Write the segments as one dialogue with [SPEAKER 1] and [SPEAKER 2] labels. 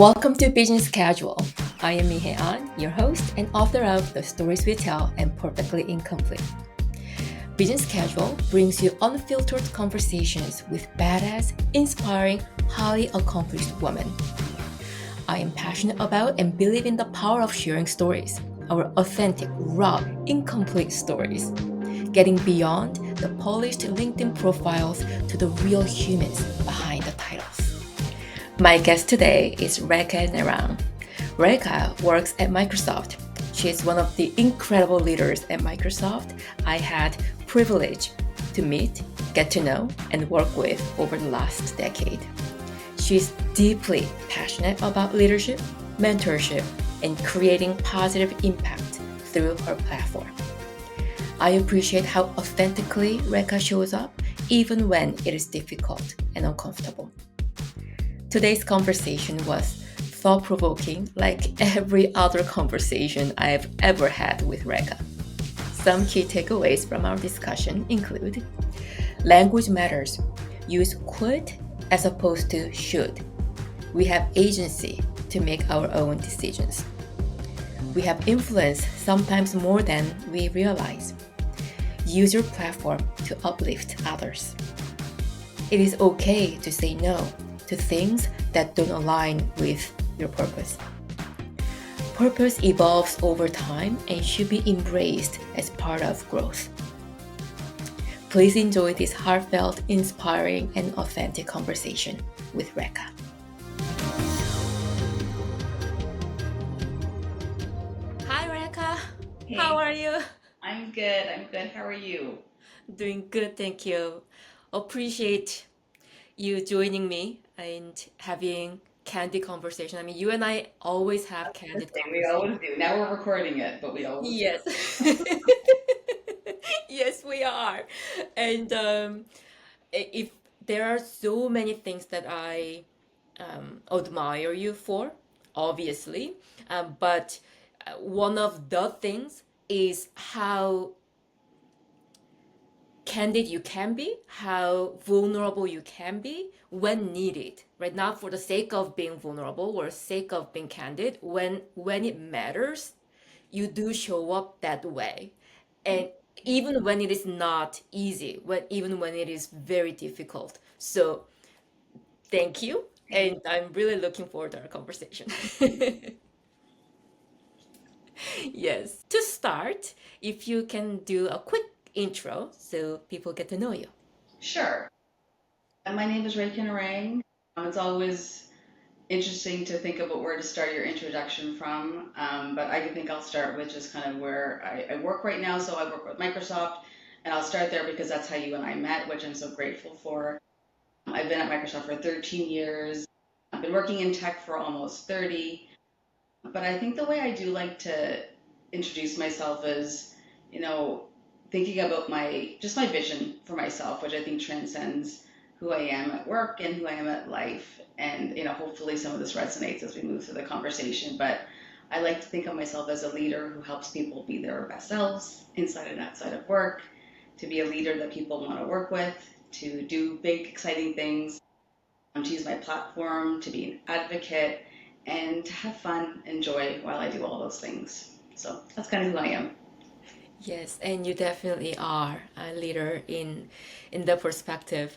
[SPEAKER 1] Welcome to Business Casual. I am Mihae Ahn, your host and author of The Stories We Tell and Perfectly Incomplete. Business Casual brings you unfiltered conversations with badass, inspiring, highly accomplished women. I am passionate about and believe in the power of sharing stories, our authentic, raw, incomplete stories, getting beyond the polished LinkedIn profiles to the real humans behind the titles. My guest today is Rekha Narang. Rekha works at Microsoft. She is one of the incredible leaders at Microsoft I had privilege to meet, get to know, and work with over the last decade. She's deeply passionate about leadership, mentorship, and creating positive impact through her platform. I appreciate how authentically Rekha shows up, even when it is difficult and uncomfortable. Today's conversation was thought-provoking, like every other conversation I've ever had with Rekha. Some key takeaways from our discussion include: language matters. Use could as opposed to should. We have agency to make our own decisions. We have influence sometimes more than we realize. Use your platform to uplift others. It is okay to say no to things that don't align with your purpose. Purpose evolves over time and should be embraced as part of growth. Please enjoy this heartfelt, inspiring, and authentic conversation with Rekha. Hi, Rekha.
[SPEAKER 2] Hey,
[SPEAKER 1] How are you?
[SPEAKER 2] I'm good. How are you?
[SPEAKER 1] Doing good, thank you. Appreciate you joining me and having candid conversation. I mean, you and I always have
[SPEAKER 2] Let's
[SPEAKER 1] candid
[SPEAKER 2] say we always
[SPEAKER 1] conversation.
[SPEAKER 2] do. Now we're recording it, but we always do.
[SPEAKER 1] Yes. Yes, we are. And if there are so many things that I admire you for, obviously, but one of the things is how candid you can be, how vulnerable you can be when needed, right? Not for the sake of being vulnerable or sake of being candid. When it matters, you do show up that way. And even when it is not easy, even when it is very difficult. So thank you. And I'm really looking forward to our conversation. Yes. To start, if you can do a quick intro so people get to know you.
[SPEAKER 2] Sure. My name is Rekha Narang. It's always interesting to think about where to start your introduction from, but I think I'll start with just kind of where I work right now. So I work with Microsoft, and I'll start there because that's how you and I met, which I'm so grateful for. I've been at Microsoft for 13 years. I've been working in tech for almost 30. But I think the way I do like to introduce myself is, you know, thinking about my vision for myself, which I think transcends who I am at work and who I am at life. And, hopefully some of this resonates as we move through the conversation. But I like to think of myself as a leader who helps people be their best selves inside and outside of work, to be a leader that people want to work with, to do big, exciting things, to use my platform to be an advocate, and to have fun and joy while I do all those things. So that's kind of who I am.
[SPEAKER 1] Yes, and you definitely are a leader in the perspective.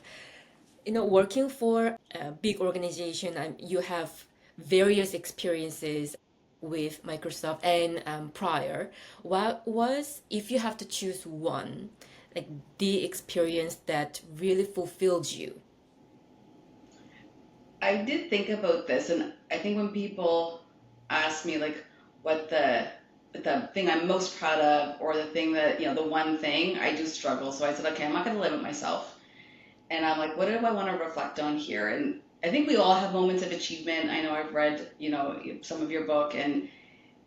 [SPEAKER 1] Working for a big organization, you have various experiences with Microsoft and prior. What was, if you have to choose one, like the experience that really fulfilled you?
[SPEAKER 2] I did think about this, and I think when people ask me like what the thing I'm most proud of, or the thing that the one thing, I do struggle. So I said, okay, I'm not going to limit myself, and I'm like, what do I want to reflect on here? And I think we all have moments of achievement. I know I've read some of your book, and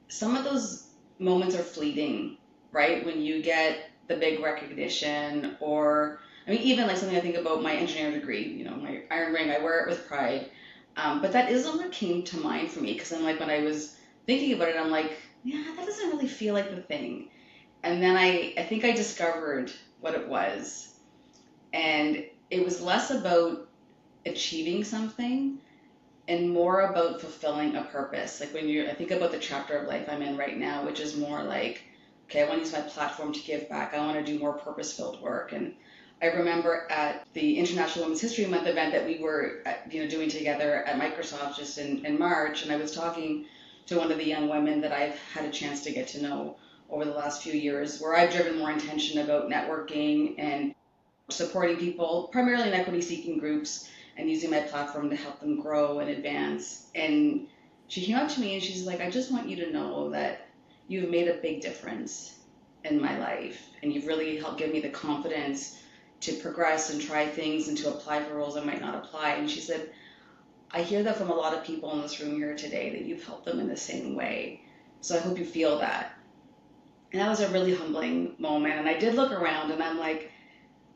[SPEAKER 2] some of those moments are fleeting, right? When you get the big recognition, or I mean, even like something I think about my engineering degree, my iron ring, I wear it with pride. But that isn't what came to mind for me, because I'm like, when I was thinking about it, I'm like, yeah, that doesn't really feel like the thing. And then I think I discovered what it was. And it was less about achieving something and more about fulfilling a purpose. Like I think about the chapter of life I'm in right now, which is more like, okay, I want to use my platform to give back. I want to do more purpose-filled work. And I remember at the International Women's History Month event that we were, doing together at Microsoft just in March, and I was talking to one of the young women that I've had a chance to get to know over the last few years, where I've driven more intention about networking and supporting people, primarily in equity seeking groups, and using my platform to help them grow and advance. And she came up to me and she's like, I just want you to know that you've made a big difference in my life. And you've really helped give me the confidence to progress and try things and to apply for roles I might not apply. And she said, I hear that from a lot of people in this room here today, that you've helped them in the same way. So I hope you feel that. And that was a really humbling moment. And I did look around and I'm like,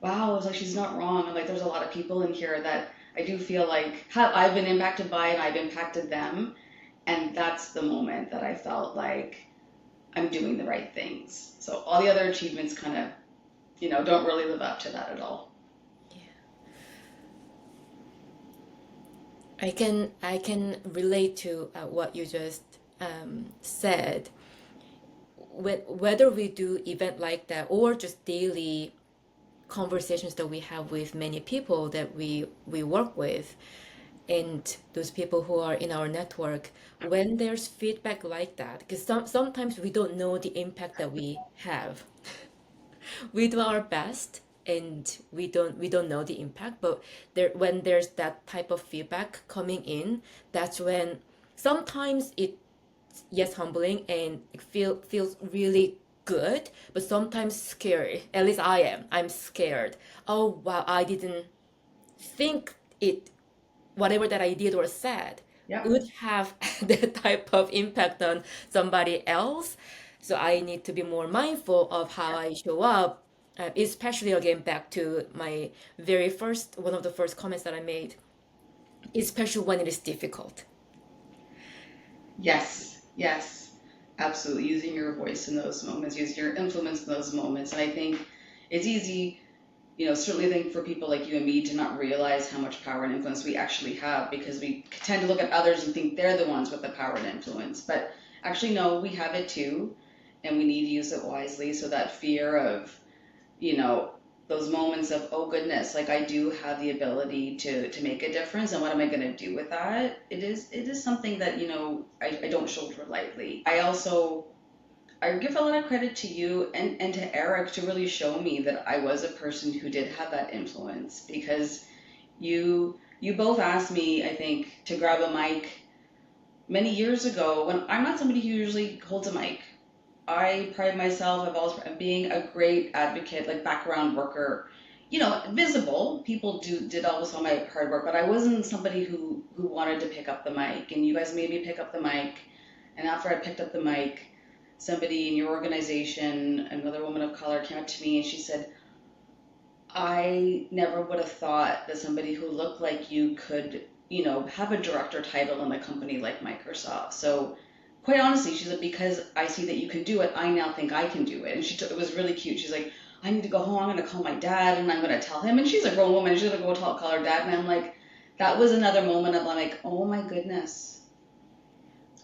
[SPEAKER 2] wow, I was like, she's not wrong. And like, there's a lot of people in here that I do feel like I've been impacted by and I've impacted them. And that's the moment that I felt like I'm doing the right things. So all the other achievements kind of, don't really live up to that at all.
[SPEAKER 1] I can relate to what you just said. Whether we do event like that or just daily conversations that we have with many people that we work with, and those people who are in our network, when there's feedback like that, because sometimes we don't know the impact that we have. We do our best and we don't know the impact, but when there's that type of feedback coming in, that's when sometimes it, yes, humbling, and it feels really good, but sometimes scary. At least I'm scared. Oh wow, I didn't think it, whatever that I did or said,
[SPEAKER 2] Yeah.
[SPEAKER 1] would have that type of impact on somebody else. So I need to be more mindful of how I show up, especially again back to my very first, one of the first comments that I made, especially when it is difficult.
[SPEAKER 2] Yes. Yes. Absolutely. Using your voice in those moments, using your influence in those moments. And I think it's easy, certainly I think for people like you and me to not realize how much power and influence we actually have because we tend to look at others and think they're the ones with the power and influence. But actually, no, we have it too, and we need to use it wisely. So that fear of, you know, those moments of, oh goodness, like I do have the ability to make a difference, and what am I going to do with that? It is something that, I don't shoulder lightly. I give a lot of credit to you and to Eric to really show me that I was a person who did have that influence because you both asked me, I think, to grab a mic many years ago when I'm not somebody who usually holds a mic. I pride myself of always being a great advocate, like background worker, visible. People did always saw my hard work, but I wasn't somebody who wanted to pick up the mic. And you guys made me pick up the mic. And after I picked up the mic, somebody in your organization, another woman of color, came up to me and she said, I never would have thought that somebody who looked like you could, have a director title in a company like Microsoft. So quite honestly, she said, because I see that you can do it, I now think I can do it. And it was really cute. She's like, I need to go home. I'm going to call my dad and I'm going to tell him. And she's a grown woman. She's going to go call her dad. And I'm like, that was another moment of like, oh my goodness,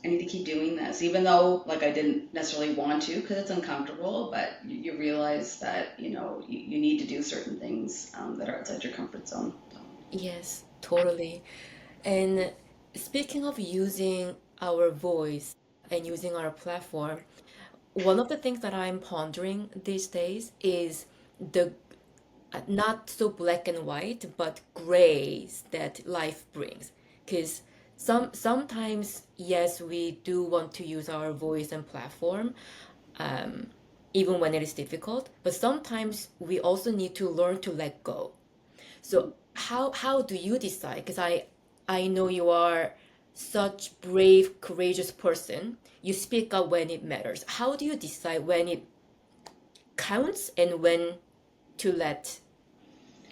[SPEAKER 2] I need to keep doing this, even though like I didn't necessarily want to because it's uncomfortable. But you realize that you need to do certain things that are outside your comfort zone.
[SPEAKER 1] Yes, totally. And speaking of using our voice and using our platform, one of the things that I'm pondering these days is the not so black and white, but grays that life brings. Because sometimes, yes, we do want to use our voice and platform, um, even when it is difficult. But sometimes we also need to learn to let go. So how do you decide? Because I know you are such brave, courageous person. You speak up when it matters. How do you decide when it counts and when to let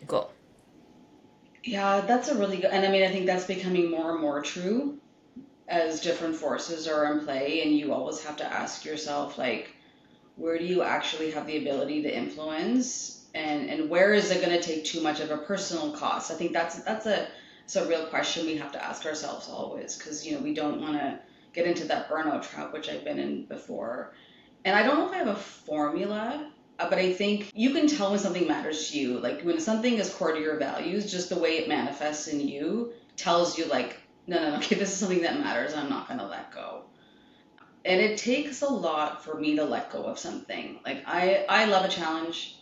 [SPEAKER 1] go?
[SPEAKER 2] Yeah, that's a really good, and I mean, I think that's becoming more and more true as different forces are in play, and you always have to ask yourself, like, where do you actually have the ability to influence, and where is it going to take too much of a personal cost? I think that's a It's a real question we have to ask ourselves always, because we don't want to get into that burnout trap, which I've been in before. And I don't know if I have a formula, but I think you can tell when something matters to you. Like when something is core to your values, just the way it manifests in you tells you like, no, no, no, okay, this is something that matters. I'm not going to let go. And it takes a lot for me to let go of something. Like I love a challenge.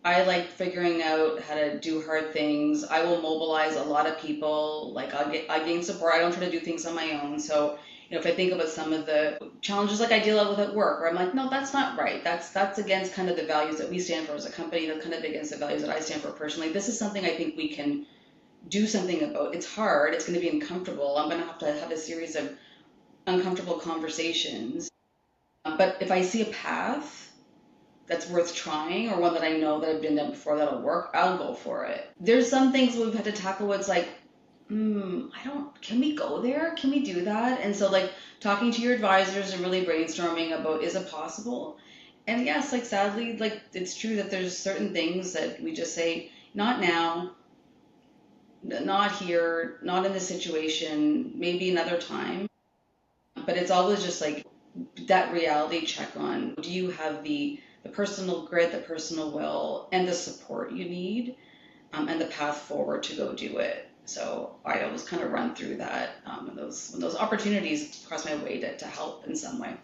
[SPEAKER 2] I like figuring out how to do hard things. I will mobilize a lot of people. Like I gain support. I don't try to do things on my own. So, if I think about some of the challenges like I deal with at work, where I'm like, no, that's not right. That's against kind of the values that we stand for as a company. That's kind of against the values that I stand for personally. This is something I think we can do something about. It's hard. It's going to be uncomfortable. I'm going to have a series of uncomfortable conversations. But if I see a path that's worth trying, or one that I know that I've been done before that'll work, I'll go for it. There's some things we've had to tackle where it's like, can we go there? Can we do that? And so like talking to your advisors and really brainstorming about, is it possible? And yes, like sadly, like it's true that there's certain things that we just say, not now, not here, not in this situation, maybe another time. But it's always just like that reality check on, do you have the personal grit, the personal will, and the support you need, and the path forward to go do it. So I always kind of run through that when those opportunities cross my way to help in some way.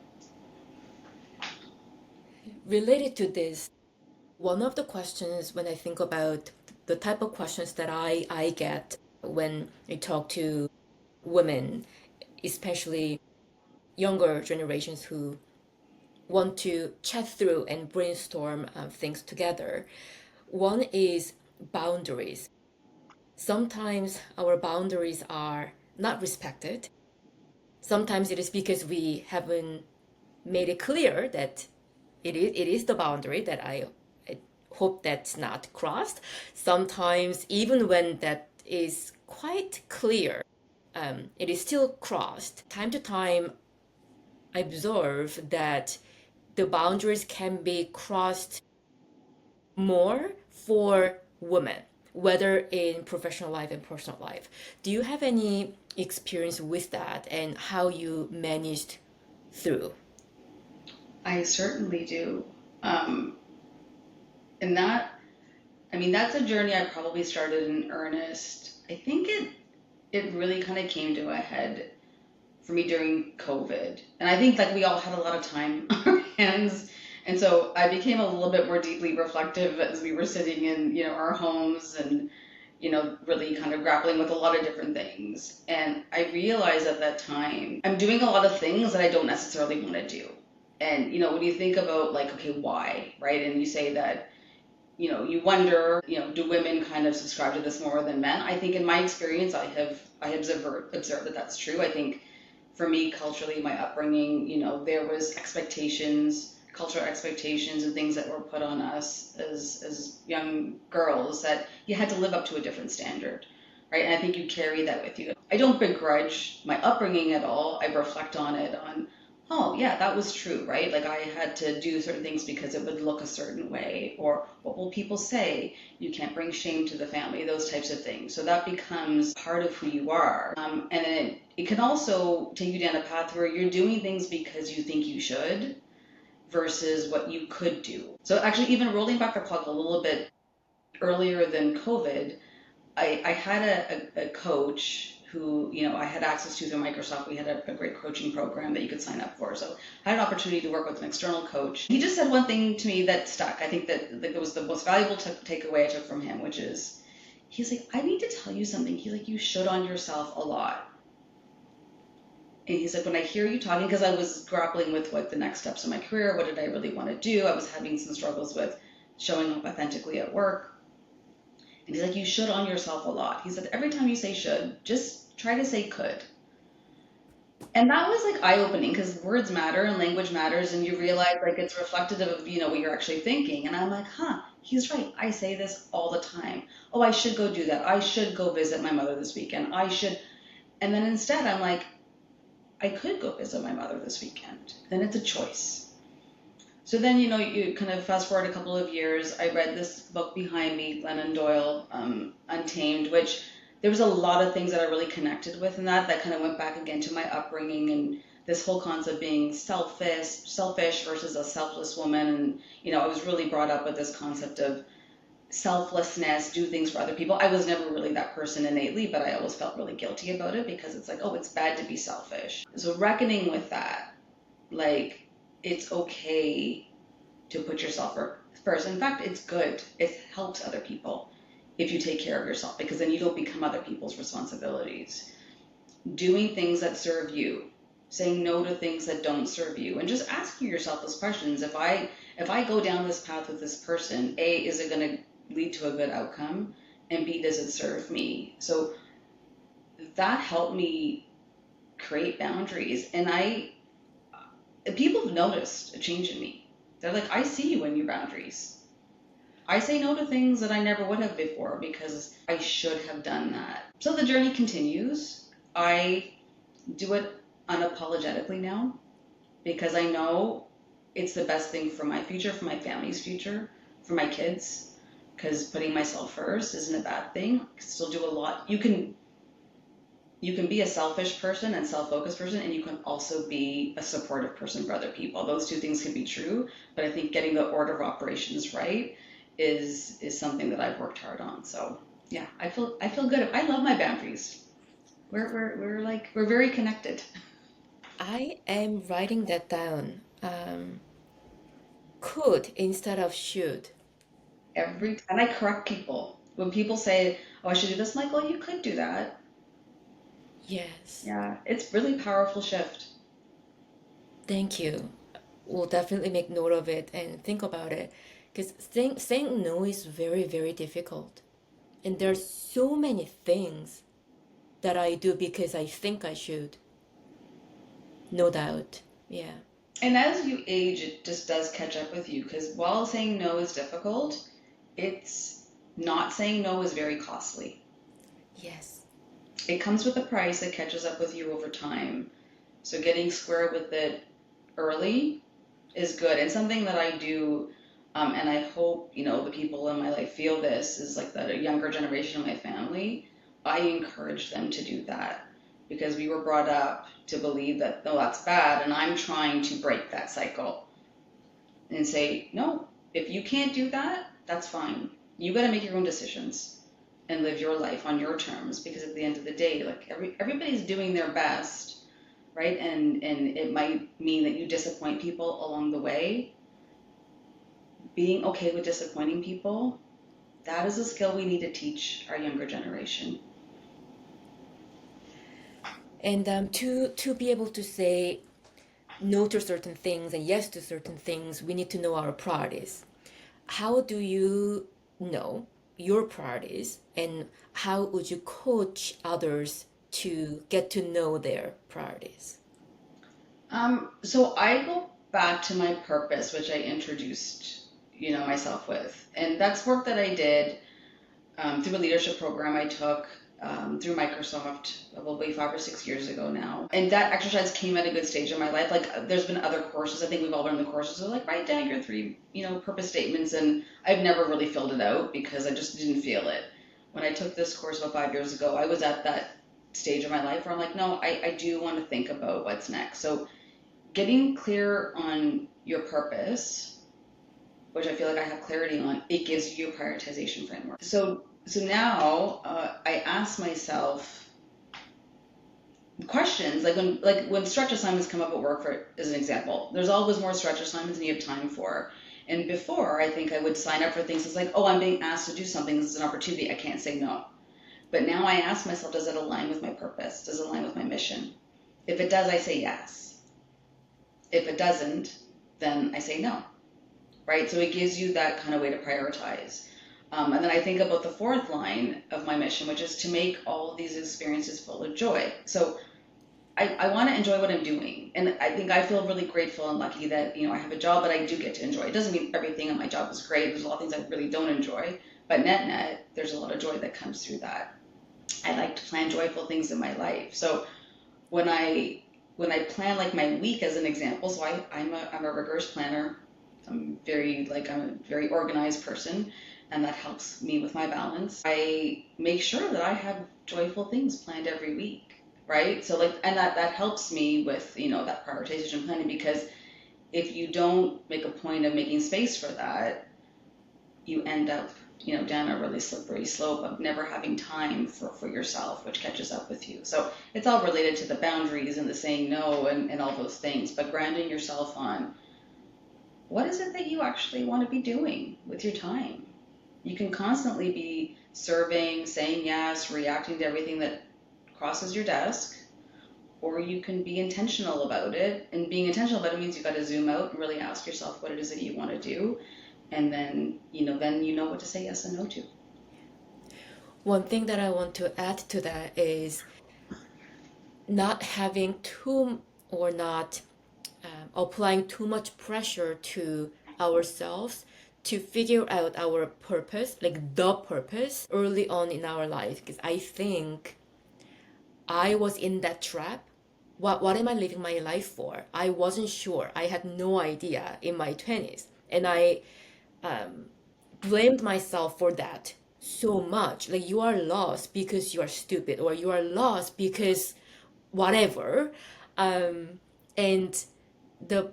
[SPEAKER 1] Related to this, one of the questions when I think about the type of questions that I get when I talk to women, especially younger generations who want to chat through and brainstorm things together. One is boundaries. Sometimes our boundaries are not respected. Sometimes it is because we haven't made it clear that it is the boundary that I hope that's not crossed. Sometimes even when that is quite clear, it is still crossed. Time to time, I observe that the boundaries can be crossed more for women, whether in professional life and personal life. Do you have any experience with that and how you managed through?
[SPEAKER 2] I certainly do. Um, and that's a journey I probably started in earnest. I think it really kind of came to a head for me during COVID. And I think like we all had a lot of time on our hands. And so I became a little bit more deeply reflective as we were sitting in, our homes and, really kind of grappling with a lot of different things. And I realized at that time, I'm doing a lot of things that I don't necessarily want to do. And, when you think about like, okay, why, right? And you say that, you wonder, do women kind of subscribe to this more than men? I think in my experience, I have observed that that's true. I think for me, culturally, my upbringing, there was cultural expectations and things that were put on us as young girls that you had to live up to a different standard, right? And I think you carry that with you. I don't begrudge my upbringing at all. I reflect on it oh yeah, that was true, right? Like I had to do certain things because it would look a certain way, or what will people say? You can't bring shame to the family, those types of things. So that becomes part of who you are. And then it can also take you down a path where you're doing things because you think you should versus what you could do. So actually, even rolling back the clock a little bit earlier than COVID, I had a coach who, I had access to through Microsoft. We had a great coaching program that you could sign up for. So I had an opportunity to work with an external coach. He just said one thing to me that stuck. I think that it was the most valuable takeaway I took from him, which is, he's like, I need to tell you something. He's like, you should on yourself a lot. And he's like, when I hear you talking, because I was grappling with what the next steps in my career, what did I really want to do? I was having some struggles with showing up authentically at work. And he's like, you should on yourself a lot. He said, every time you say should, just try to say could. And that was like eye-opening because words matter and language matters, and you realize like it's reflective of, what you're actually thinking. And I'm like, he's right. I say this all the time. Oh, I should go do that. I should go visit my mother this weekend. I should. And then instead I'm like, I could go visit my mother this weekend. Then it's a choice. So then, you kind of fast forward a couple of years. I read this book behind me, Glennon Doyle, Untamed, which there was a lot of things that I really connected with in that kind of went back again to my upbringing and this whole concept of being selfish versus a selfless woman. And, I was really brought up with this concept of selflessness, do things for other people. I was never really that person innately, but I always felt really guilty about it because it's like, oh, it's bad to be selfish. So reckoning with that, like, it's okay to put yourself first. In fact, it's good. It helps other people if you take care of yourself because then you don't become other people's responsibilities. Doing things that serve you, saying no to things that don't serve you, and just asking yourself those questions. If I go down this path with this person, A, is it going to lead to a good outcome? And B, does it serve me? So that helped me create boundaries. And people have noticed a change in me. They're like, I see you in your boundaries. I say no to things that I never would have before because I should have done that. So the journey continues. I do it unapologetically now because I know it's the best thing for my future, for my family's future, for my kids, because putting myself first isn't a bad thing. I can still do a lot. You can be a selfish person and self-focused person, and you can also be a supportive person for other people. Those two things can be true, but I think getting the order of operations right is something that I've worked hard on. So yeah, I feel good. I love my boundaries. We're very connected.
[SPEAKER 1] I am writing that down. Could instead of should.
[SPEAKER 2] And I correct people. When people say, oh, I should do this, I'm like, well, you could do that.
[SPEAKER 1] Yes.
[SPEAKER 2] Yeah, it's really powerful shift.
[SPEAKER 1] Thank you. We'll definitely make note of it and think about it. Because saying no is very, very difficult. And there's so many things that I do because I think I should. No doubt. Yeah.
[SPEAKER 2] And as you age, it just does catch up with you because while saying no is difficult, it's not saying no is very costly.
[SPEAKER 1] Yes.
[SPEAKER 2] It comes with a price that catches up with you over time. So getting square with it early is good. And something that I do, and I hope, the people in my life feel this, is like the younger generation of my family. I encourage them to do that because we were brought up to believe that, no, that's bad. And I'm trying to break that cycle and say, no, if you can't do that, that's fine. You got to make your own decisions and live your life on your terms because at the end of the day, like everybody's doing their best, right? And it might mean that you disappoint people along the way. Being okay with disappointing people, that is a skill we need to teach our younger generation.
[SPEAKER 1] And to be able to say no to certain things and yes to certain things, we need to know our priorities. How do you know your priorities, and how would you coach others to get to know their priorities?
[SPEAKER 2] So I go back to my purpose, which I introduced, myself with, and that's work that I did through a leadership program I took through Microsoft probably 5 or 6 years ago now. And that exercise came at a good stage in my life. Like there's been other courses. I think we've all done the courses. So like write down your 3, purpose statements. And I've never really filled it out because I just didn't feel it. When I took this course about 5 years ago, I was at that stage of my life where I'm like, no, I do want to think about what's next. So getting clear on your purpose, which I feel like I have clarity on, it gives you a prioritization framework. So now I ask myself questions when stretch assignments come up at work, for as an example. There's always more stretch assignments than you have time for. And before, I think I would sign up for things that's like, oh, I'm being asked to do something. This is an opportunity. I can't say no. But now I ask myself, does it align with my purpose? Does it align with my mission? If it does, I say yes. If it doesn't, then I say no. Right? So it gives you that kind of way to prioritize. And then I think about the fourth line of my mission, which is to make all of these experiences full of joy. So I want to enjoy what I'm doing. And I think I feel really grateful and lucky that, I have a job that I do get to enjoy. It doesn't mean everything in my job is great. There's a lot of things I really don't enjoy. But net, there's a lot of joy that comes through that. I like to plan joyful things in my life. So when I plan like my week as an example, so I'm a rigorous planner. I'm a very organized person. and that helps me with my balance. I make sure that I have joyful things planned every week, right? So like, and that helps me with, that prioritization planning, because if you don't make a point of making space for that, you end up, down a really slippery slope of never having time for yourself, which catches up with you. So it's all related to the boundaries and the saying no and all those things, but grounding yourself on what is it that you actually want to be doing with your time. You can constantly be serving, saying yes, reacting to everything that crosses your desk, or you can be intentional about it. And being intentional about it means you've got to zoom out and really ask yourself what it is that you want to do. And then, you know what to say yes and no to.
[SPEAKER 1] One thing that I want to add to that is not having too or not applying too much pressure to ourselves to figure out our purpose, like the purpose, early on in our life. Because I think I was in that trap. What am I living my life for? I wasn't sure. I had no idea in my 20s. And I blamed myself for that so much. Like, you are lost because you are stupid, or you are lost because whatever. And the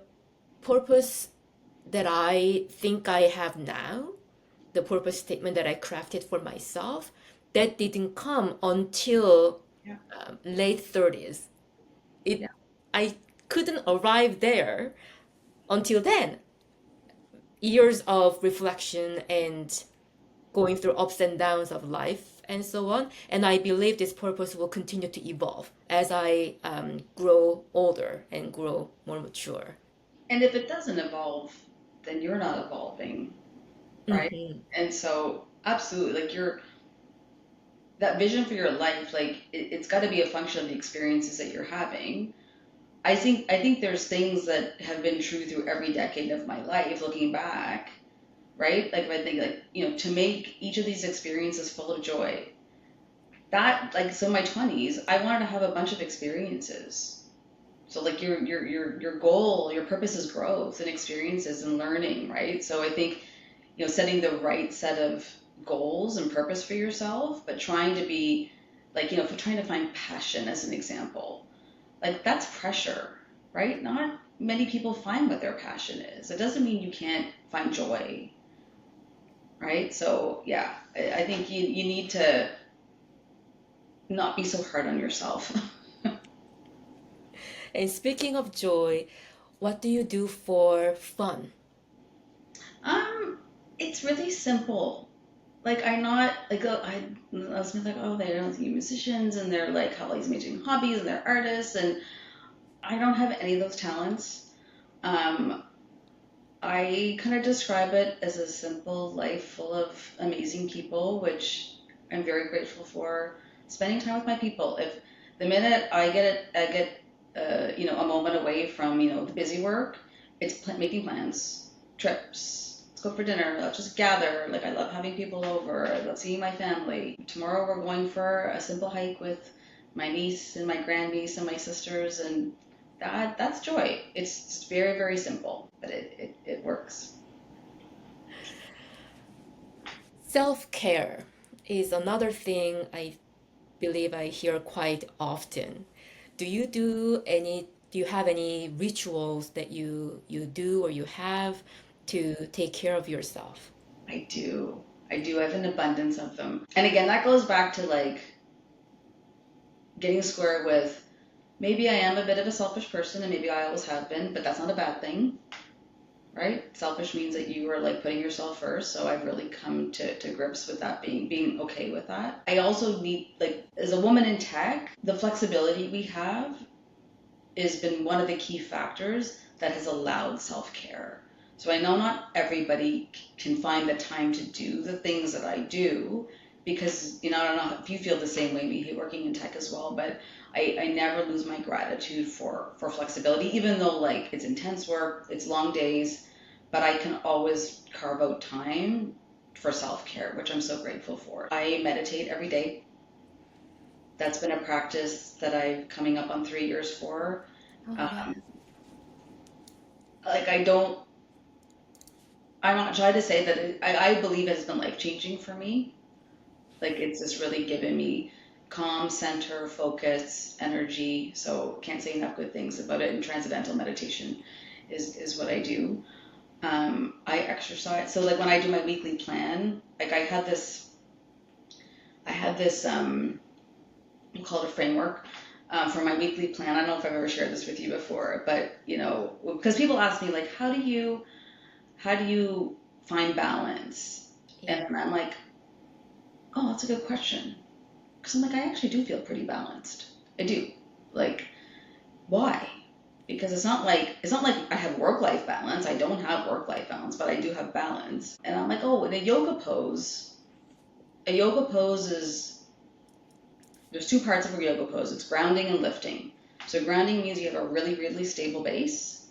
[SPEAKER 1] purpose that I think I have now, the purpose statement that I crafted for myself, that didn't come until
[SPEAKER 2] Yeah.
[SPEAKER 1] late 30s.
[SPEAKER 2] Yeah.
[SPEAKER 1] I couldn't arrive there until then. Years of reflection and going through ups and downs of life and so on. And I believe this purpose will continue to evolve as I grow older and grow more mature.
[SPEAKER 2] And if it doesn't evolve, then you're not evolving, right?
[SPEAKER 1] Mm-hmm.
[SPEAKER 2] And so, absolutely, like that vision for your life, like it's got to be a function of the experiences that you're having. I think there's things that have been true through every decade of my life, looking back, right? Like if I think like, to make each of these experiences full of joy. That like so in my 20s, I wanted to have a bunch of experiences. So like your goal, your purpose is growth and experiences and learning, right? So I think, setting the right set of goals and purpose for yourself, but trying to be like, if you're trying to find passion as an example, like that's pressure, right? Not many people find what their passion is. It doesn't mean you can't find joy, right? So yeah, I think you need to not be so hard on yourself.
[SPEAKER 1] And speaking of joy, what do you do for fun?
[SPEAKER 2] um, it's really simple. Like I'm not like I was like, oh, they don't see musicians and they're like have all these amazing hobbies and they're artists, and I don't have any of those talents. Um, I kind of describe it as a simple life full of amazing people, which I'm very grateful for. Spending time with my people. If the minute I get a moment away from the busy work, it's making plans, trips. Let's go for dinner. Let's just gather. Like I love having people over. I love seeing my family. Tomorrow we're going for a simple hike with my niece and my grandniece and my sisters, and that's joy. It's very, very simple, but it works.
[SPEAKER 1] Self-care is another thing I believe I hear quite often. Do you have any rituals that you do or you have to take care of yourself?
[SPEAKER 2] I do. I do. I have an abundance of them. And again, that goes back to like getting square with maybe I am a bit of a selfish person and maybe I always have been, but that's not a bad thing, right? Selfish means that you are like putting yourself first. So I've really come to grips with that, being okay with that. I also need like as a woman in tech, the flexibility we have has been one of the key factors that has allowed self-care. So I know not everybody can find the time to do the things that I do because, I don't know if you feel the same way, me working in tech as well, but I never lose my gratitude for flexibility, even though like it's intense work, it's long days, but I can always carve out time for self-care, which I'm so grateful for. I meditate every day. That's been a practice that I've coming up on 3 years for.
[SPEAKER 1] Oh, yeah.
[SPEAKER 2] Um, like I don't I'm not shy to say that I believe it has been life changing for me. Like it's just really given me calm, center, focus, energy. So can't say enough good things about it. And transcendental meditation is what I do. I exercise. So like when I do my weekly plan, like I had this we'll call it a framework for my weekly plan. I don't know if I've ever shared this with you before, but you know, because people ask me like, how do you find balance?
[SPEAKER 1] Yeah.
[SPEAKER 2] And I'm like, oh, that's a good question. Because I'm like, I actually do feel pretty balanced. I do. Like, why? Because it's not like I have work-life balance. I don't have work-life balance, but I do have balance. And I'm like, oh, in a yoga pose is there's two parts of a yoga pose. It's grounding and lifting. So grounding means you have a really, really stable base.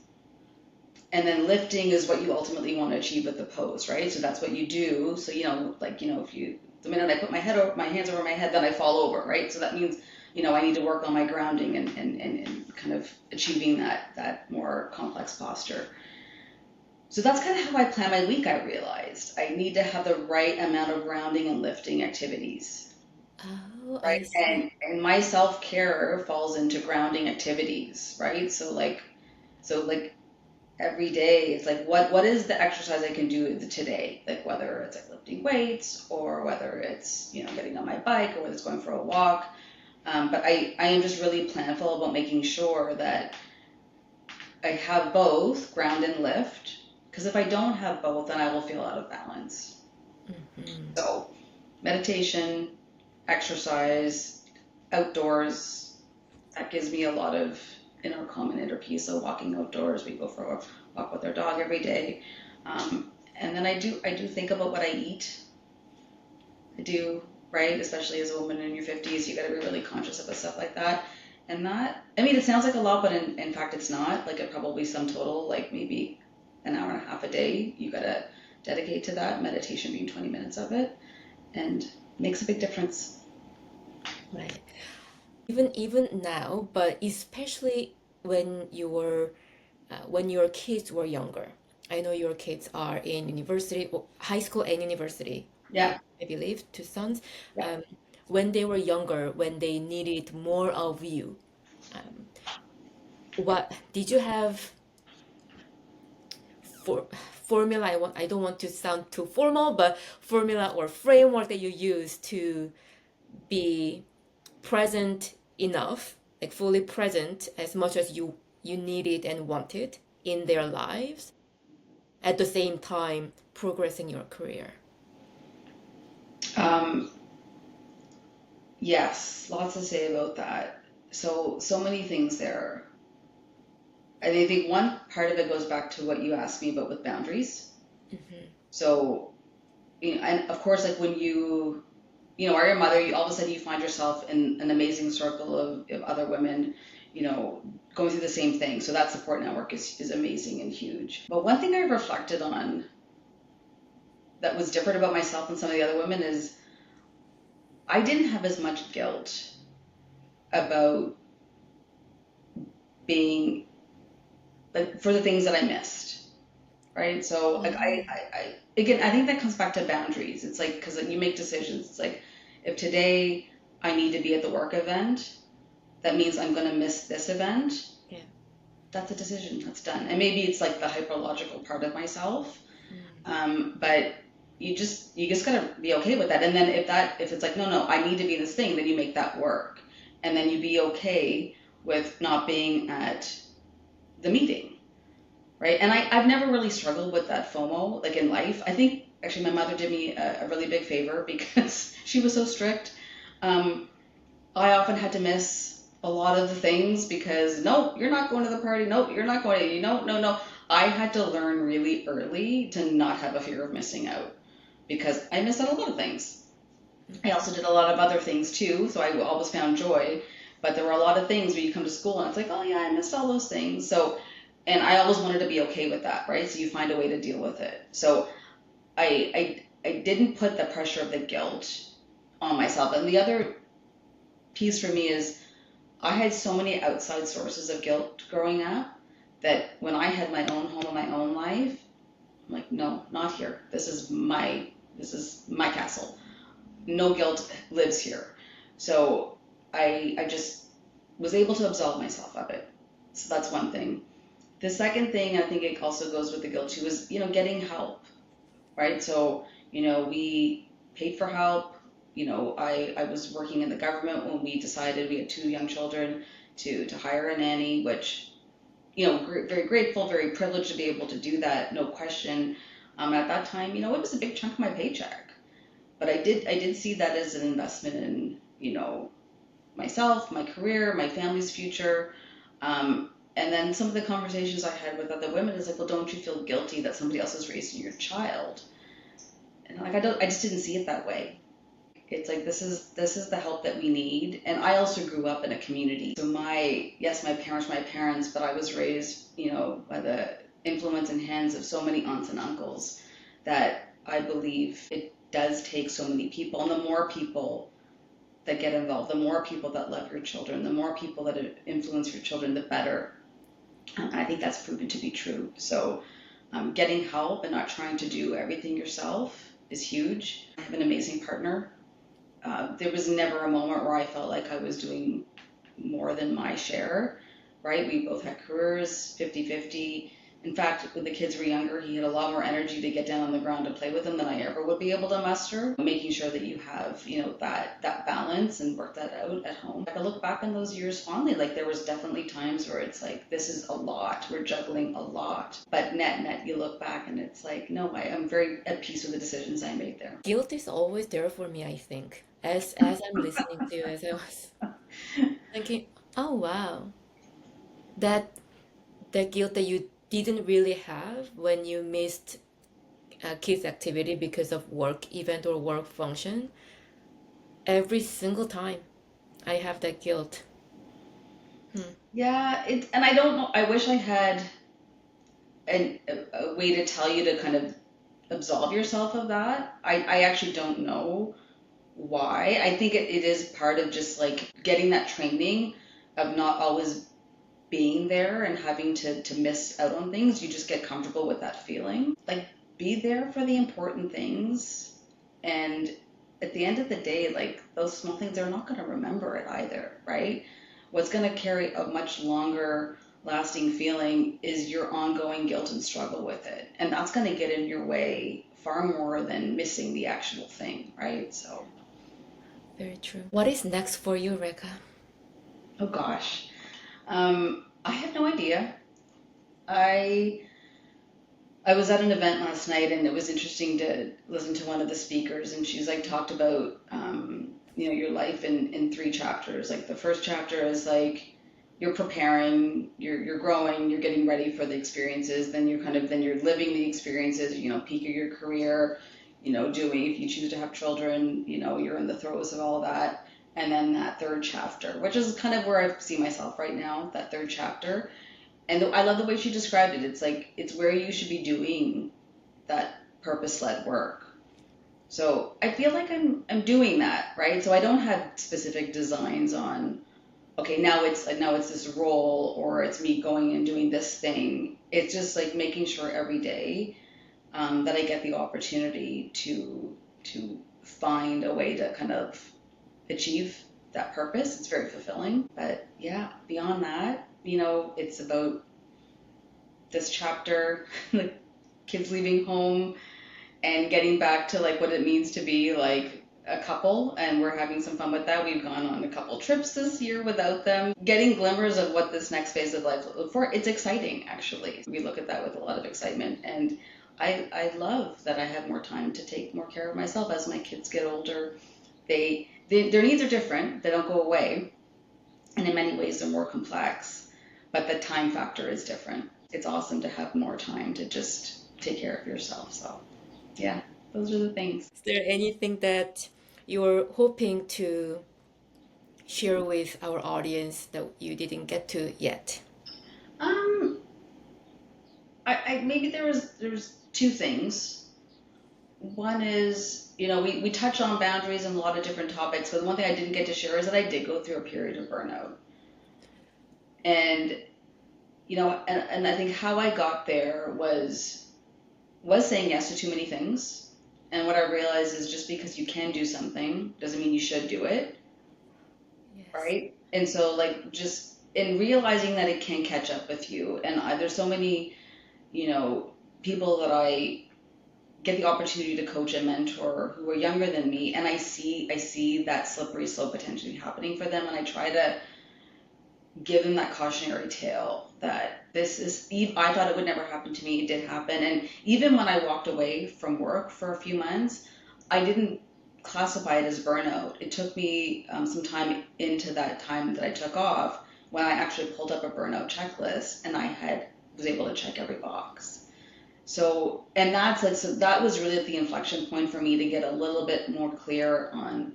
[SPEAKER 2] And then lifting is what you ultimately want to achieve with the pose, right? So that's what you do. So, if the minute I put my hands over my head, then I fall over, right? So that means, I need to work on my grounding and kind of achieving that more complex posture. So that's kind of how I plan my week, I realized. I need to have the right amount of grounding and lifting activities,
[SPEAKER 1] Oh, I
[SPEAKER 2] right?
[SPEAKER 1] see.
[SPEAKER 2] And my self-care falls into grounding activities, right? So like every day it's like what is the exercise I can do today, like whether it's like lifting weights or whether it's getting on my bike or whether it's going for a walk, but I am just really planful about making sure that I have both ground and lift, because if I don't have both then I will feel out of balance.
[SPEAKER 1] Hmm.
[SPEAKER 2] So meditation, exercise, outdoors, that gives me a lot of inner calm and inner peace. So walking outdoors, we go for a walk with our dog every day, and then I do think about what I eat. I do, right? Especially as a woman in your 50s, you got to be really conscious about stuff like that. And that, I mean, it sounds like a lot, but in fact, it's not. Like it probably sum total, like maybe an hour and a half a day, you got to dedicate to that. Meditation being 20 minutes of it, and makes a big difference.
[SPEAKER 1] Right. Even now, but especially when your kids were younger. I know your kids are in university, or high school and university.
[SPEAKER 2] Yeah,
[SPEAKER 1] I believe two sons.
[SPEAKER 2] yeah.
[SPEAKER 1] Um, when they were younger, when they needed more of you, um, what did you have for formula? I don't want to sound too formal, but formula or framework that you use to be present enough, like fully present as much as you needed and wanted in their lives, at the same time progressing your career.
[SPEAKER 2] Um, Yes, lots to say about that. So many things there. And I think one part of it goes back to what you asked me about with boundaries.
[SPEAKER 1] Hmm.
[SPEAKER 2] So, and of course, like when are your mother, all of a sudden you find yourself in an amazing circle of other women, going through the same thing. So that support network is amazing and huge. But one thing I reflected on that was different about myself and some of the other women is I didn't have as much guilt about being like for the things that I missed, right? So like
[SPEAKER 1] Oh,
[SPEAKER 2] again, I think that comes back to boundaries. It's like because you make decisions. It's like if today I need to be at the work event, that means I'm going to miss this event.
[SPEAKER 1] yeah.
[SPEAKER 2] That's a decision. That's done. And maybe it's like the hyperlogical part of myself,
[SPEAKER 1] Mm.
[SPEAKER 2] but you just gotta be okay with that. And then if it's like no, I need to be in this thing, then you make that work, and then you be okay with not being at the meeting. Right? And I've never really struggled with that FOMO, like in life. I think actually my mother did me a really big favor because she was so strict. Um, I often had to miss a lot of the things because, no, you're not going to the party. No, you're not going to, no. I had to learn really early to not have a fear of missing out because I missed out a lot of things. I
[SPEAKER 1] Mhm.
[SPEAKER 2] also did a lot of other things too, so I always found joy. But there were a lot of things when you come to school and it's like, oh yeah, I missed all those things. So, and I always wanted to be okay with that, right? So you find a way to deal with it. So I didn't put the pressure of the guilt on myself. And the other piece for me is I had so many outside sources of guilt growing up that when I had my own home and my own life, I'm like, no, not here. This is my castle. No guilt lives here. So I just was able to absolve myself of it. So that's one thing. The second thing, I think it also goes with the guilt too, is, getting help, right? So, we paid for help. I was working in the government when we decided we had two young children to hire a nanny, which, very grateful, very privileged to be able to do that, no question. At that time, it was a big chunk of my paycheck, but I did see that as an investment in, myself, my career, my family's future. And then some of the conversations I had with other women is like, well, don't you feel guilty that somebody else is raising your child? And like, I just didn't see it that way. It's like, this is the help that we need. And I also grew up in a community. So my parents, but I was raised, by the influence and hands of so many aunts and uncles that I believe it does take so many people. And the more people that get involved, the more people that love your children, the more people that influence your children, the better. And I think that's proven to be true. So getting help and not trying to do everything yourself is huge. I have an amazing partner. There was never a moment where I felt like I was doing more than my share, right? We both had careers, 50-50. In fact, when the kids were younger, he had a lot more energy to get down on the ground and play with them than I ever would be able to muster. Making sure that you have, that balance and work that out at home. I look back on those years fondly. Like, there was definitely times where it's like, this is a lot. We're juggling a lot. But net, you look back and it's like, no, I'm very at peace with the decisions I made there.
[SPEAKER 1] Guilt is always there for me, I think. As I'm listening to you, as I was thinking, oh wow, that the guilt that you didn't really have when you missed a kids activity because of work event or work function, every single time I have that guilt.
[SPEAKER 2] Yeah, and I don't know. I wish I had a way to tell you to kind of absolve yourself of that. I actually don't know why. I think it is part of just like getting that training of not always being there and having to miss out on things. You just get comfortable with that feeling. Like, be there for the important things. And at the end of the day, like, those small things, they're not going to remember it either, right? What's going to carry a much longer lasting feeling is your ongoing guilt and struggle with it. And that's going to get in your way far more than missing the actual thing, right? So,
[SPEAKER 1] Very true. What is next for you, Rekha?
[SPEAKER 2] oh gosh. I have no idea. I I was at an event last night, and it was interesting to listen to one of the speakers, and she's like talked about your life in three chapters. Like, the first chapter is like you're preparing, you're growing, you're getting ready for the experiences. Then you're living the experiences. Peak of your career. Doing, if you choose to have children, you're in the throes of all of that. And then that third chapter, which is kind of where I see myself right now. That third chapter. And I love the way she described it. It's like, it's where you should be doing that purpose-led work. So I feel like I'm doing that, right? So I don't have specific designs on, okay, now it's this role, or it's me going and doing this thing. It's just like making sure every day that I get the opportunity to find a way to kind of achieve that purpose. It's very fulfilling. But yeah, beyond that, it's about this chapter, like kids leaving home and getting back to like what it means to be like a couple, and we're having some fun with that. We've gone on a couple trips this year without them, getting glimmers of what this next phase of life will look for. It's exciting, actually. We look at that with a lot of excitement, and I love that I have more time to take more care of myself as my kids get older. Their needs are different. They don't go away, and in many ways they're more complex, but the time factor is different. It's awesome to have more time to just take care of yourself. So yeah, those are the things.
[SPEAKER 1] Is there anything that you're hoping to share with our audience that you didn't get to yet?
[SPEAKER 2] Um, I maybe there's two things. One is, we touch on boundaries and a lot of different topics, but the one thing I didn't get to share is that I did go through a period of burnout. And, and I think how I got there was was saying yes to too many things. And what I realized is just because you can do something doesn't mean you should do it,
[SPEAKER 1] Yes.
[SPEAKER 2] right? And so, like, just in realizing that it can catch up with you. And there's so many, people that I get the opportunity to coach and mentor who are younger than me, and I see that slippery slope potentially happening for them, and I try to give them that cautionary tale that this is, I thought it would never happen to me. It did happen. And even when I walked away from work for a few months, I didn't classify it as burnout. It took me some time into that time that I took off when I actually pulled up a burnout checklist and was able to check every box. So, and that's like, so that was really the inflection point for me to get a little bit more clear on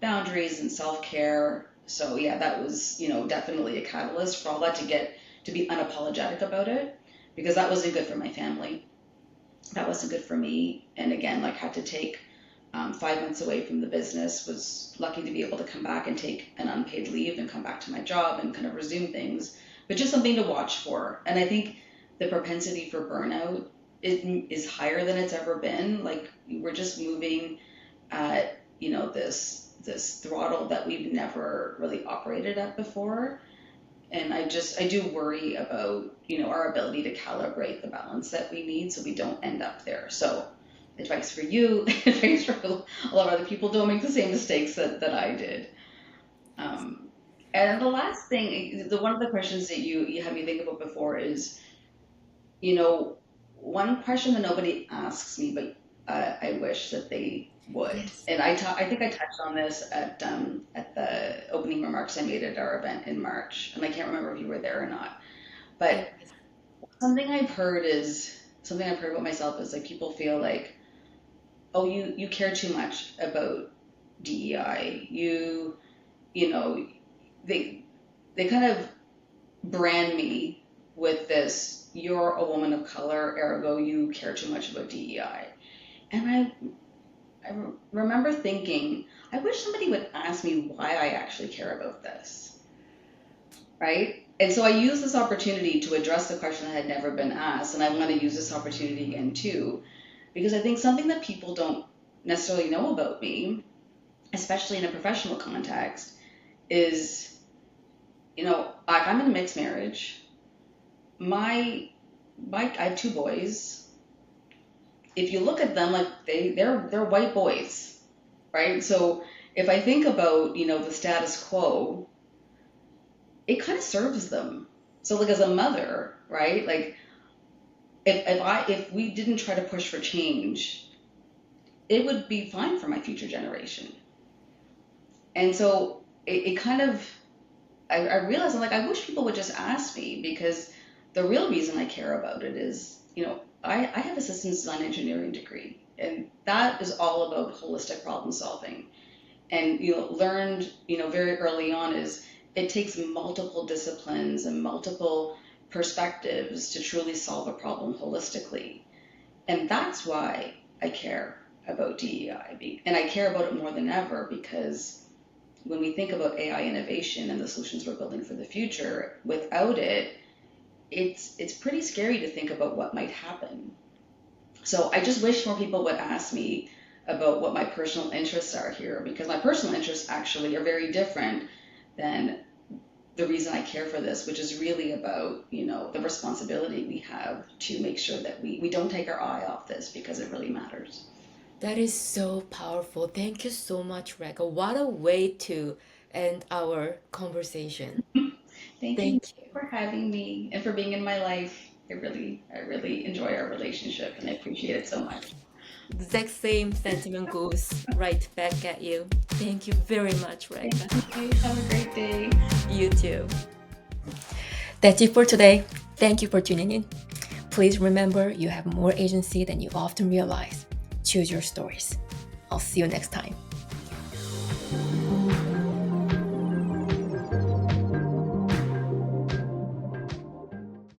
[SPEAKER 2] boundaries and self-care. So yeah, that was, definitely a catalyst for all that, to be unapologetic about it, because that wasn't good for my family. That wasn't good for me. And again, like, had to take 5 months away from the business, was lucky to be able to come back and take an unpaid leave and come back to my job and kind of resume things, but just something to watch for. And I think the propensity for burnout is higher than it's ever been. Like, we're just moving at, this throttle that we've never really operated at before. And I do worry about, our ability to calibrate the balance that we need so we don't end up there. So advice for you, advice for a lot of other people: don't make the same mistakes that I did. And the last thing, one of the questions that you had me think about before is, one question that nobody asks me, but I wish that they would.
[SPEAKER 1] Yes.
[SPEAKER 2] And I think I touched on this at the opening remarks I made at our event in March, and I can't remember if you were there or not. But something I've heard about myself is, like, people feel like, oh, you care too much about DEI. They kind of brand me with this: you're a woman of color, ergo you care too much about DEI. And I remember thinking, I wish somebody would ask me why I actually care about this, right? And so I use this opportunity to address the question that had never been asked, and I want to use this opportunity again too, because I think something that people don't necessarily know about me, especially in a professional context, is, I'm in a mixed marriage. I have two boys. If you look at them, like, they're white boys, right? So if I think about, the status quo, it kind of serves them. So, like, as a mother, right? Like, if we didn't try to push for change, it would be fine for my future generation. And so it kind of, I realized, I'm like, I wish people would just ask me, because the real reason I care about it is, I have a systems design engineering degree, and that is all about holistic problem solving. And, learned, very early on, is it takes multiple disciplines and multiple perspectives to truly solve a problem holistically. And that's why I care about DEI. And I care about it more than ever, because when we think about AI innovation and the solutions we're building for the future, without it, it's pretty scary to think about what might happen. So I just wish more people would ask me about what my personal interests are here, because my personal interests actually are very different than the reason I care for this, which is really about, the responsibility we have to make sure that we don't take our eye off this, because it really matters.
[SPEAKER 1] That is so powerful. Thank you so much, Rekha. What a way to end our conversation.
[SPEAKER 2] Thank you
[SPEAKER 1] Thank you.
[SPEAKER 2] for having me and for being in my life. I really enjoy our relationship, and I appreciate it so much.
[SPEAKER 1] Exact same sentiment goes right back at you. Thank you very much, Rekha.
[SPEAKER 2] Thank you. Have a great day.
[SPEAKER 1] You too. That's it for today. Thank you for tuning in. Please remember, you have more agency than you often realize. Choose your stories. I'll see you next time.